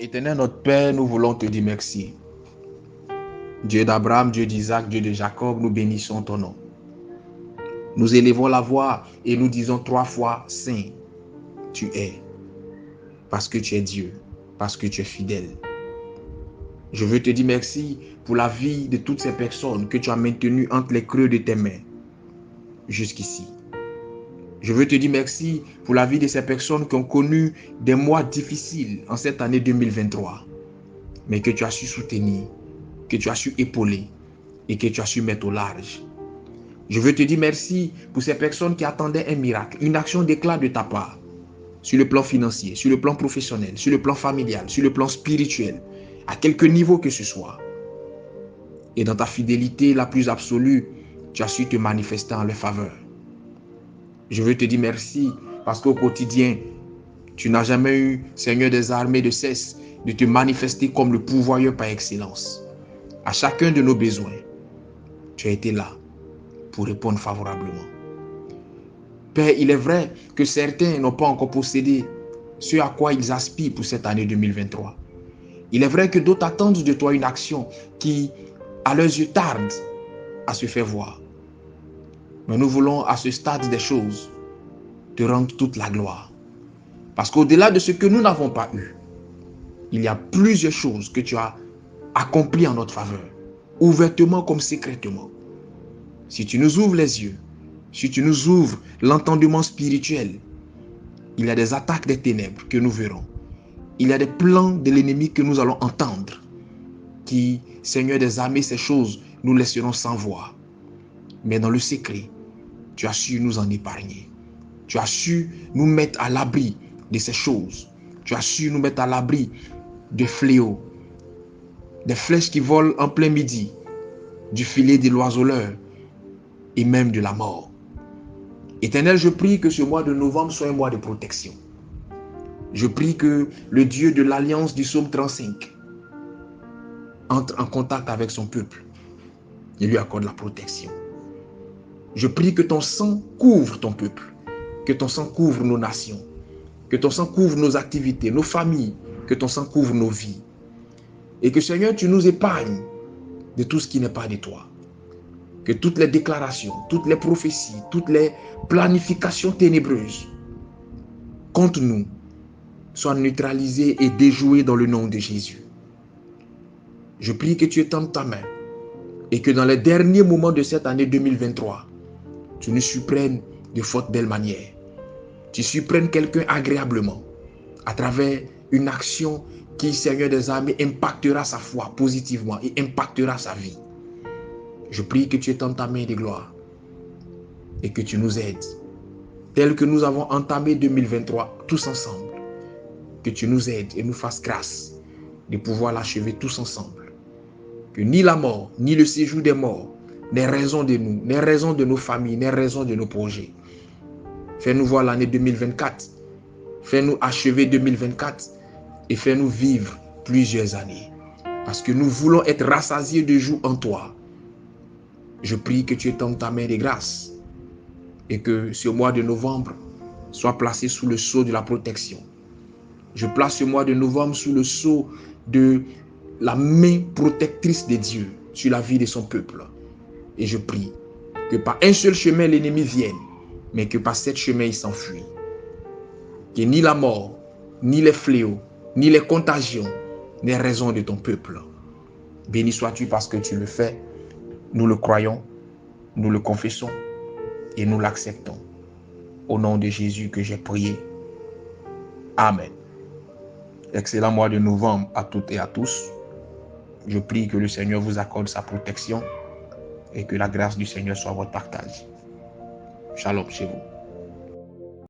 Éternel notre Père, nous voulons te dire merci. Dieu d'Abraham, Dieu d'Isaac, Dieu de Jacob, nous bénissons ton nom. Nous élevons la voix et nous disons 3 fois, Saint, tu es. Parce que tu es Dieu, parce que tu es fidèle. Je veux te dire merci pour la vie de toutes ces personnes que tu as maintenues entre les creux de tes mains jusqu'ici. Je veux te dire merci pour la vie de ces personnes qui ont connu des mois difficiles en cette année 2023, mais que tu as su soutenir, que tu as su épauler et que tu as su mettre au large. Je veux te dire merci pour ces personnes qui attendaient un miracle, une action d'éclat de ta part, sur le plan financier, sur le plan professionnel, sur le plan familial, sur le plan spirituel, à quelque niveau que ce soit. Et dans ta fidélité la plus absolue, tu as su te manifester en leur faveur. Je veux te dire merci parce qu'au quotidien, tu n'as jamais eu, Seigneur des armées, de cesse de te manifester comme le pourvoyeur par excellence. À chacun de nos besoins, tu as été là pour répondre favorablement. Père, il est vrai que certains n'ont pas encore possédé ce à quoi ils aspirent pour cette année 2023. Il est vrai que d'autres attendent de toi une action qui, à leurs yeux, tarde à se faire voir. Mais nous voulons, à ce stade des choses, te rendre toute la gloire. Parce qu'au-delà de ce que nous n'avons pas eu, il y a plusieurs choses que tu as accomplies en notre faveur, ouvertement comme secrètement. Si tu nous ouvres les yeux, si tu nous ouvres l'entendement spirituel, il y a des attaques des ténèbres que nous verrons. Il y a des plans de l'ennemi que nous allons entendre, qui, Seigneur des armées, ces choses, nous laisserons sans voix. Mais dans le secret, tu as su nous en épargner. Tu as su nous mettre à l'abri de ces choses. Tu as su nous mettre à l'abri de fléaux, des flèches qui volent en plein midi, du filet de l'oiseleur et même de la mort. Éternel, je prie que ce mois de novembre soit un mois de protection. Je prie que le Dieu de l'alliance du psaume 35 entre en contact avec son peuple et lui accorde la protection. Je prie que ton sang couvre ton peuple, que ton sang couvre nos nations, que ton sang couvre nos activités, nos familles, que ton sang couvre nos vies. Et que Seigneur, tu nous épargnes de tout ce qui n'est pas de toi. Que toutes les déclarations, toutes les prophéties, toutes les planifications ténébreuses contre nous soient neutralisées et déjouées dans le nom de Jésus. Je prie que tu étendes ta main et que dans les derniers moments de cette année 2023, tu nous surprennes de fort belle manière. Tu surprennes quelqu'un agréablement à travers une action qui, Seigneur des armées, impactera sa foi positivement et impactera sa vie. Je prie que tu étendes ta main de gloire et que tu nous aides, tel que nous avons entamé 2023 tous ensemble. Que tu nous aides et nous fasses grâce de pouvoir l'achever tous ensemble. Que ni la mort, ni le séjour des morts n'aient raison de nous, n'aient raison de nos familles, n'aient raison de nos projets. Fais-nous voir l'année 2024. Fais-nous achever 2024 et fais-nous vivre plusieurs années. Parce que nous voulons être rassasiés de jour en toi. Je prie que tu étendes ta main de grâce et que ce mois de novembre soit placé sous le sceau de la protection. Je place ce mois de novembre sous le sceau de la main protectrice de Dieu sur la vie de son peuple. Et je prie que par un seul chemin l'ennemi vienne, mais que par 7 chemins il s'enfuit. Que ni la mort, ni les fléaux, ni les contagions n'aient raison de ton peuple. Béni sois-tu parce que tu le fais. Nous le croyons, nous le confessons et nous l'acceptons. Au nom de Jésus que j'ai prié. Amen. Excellent mois de novembre à toutes et à tous. Je prie que le Seigneur vous accorde sa protection et que la grâce du Seigneur soit votre partage. Shalom chez vous.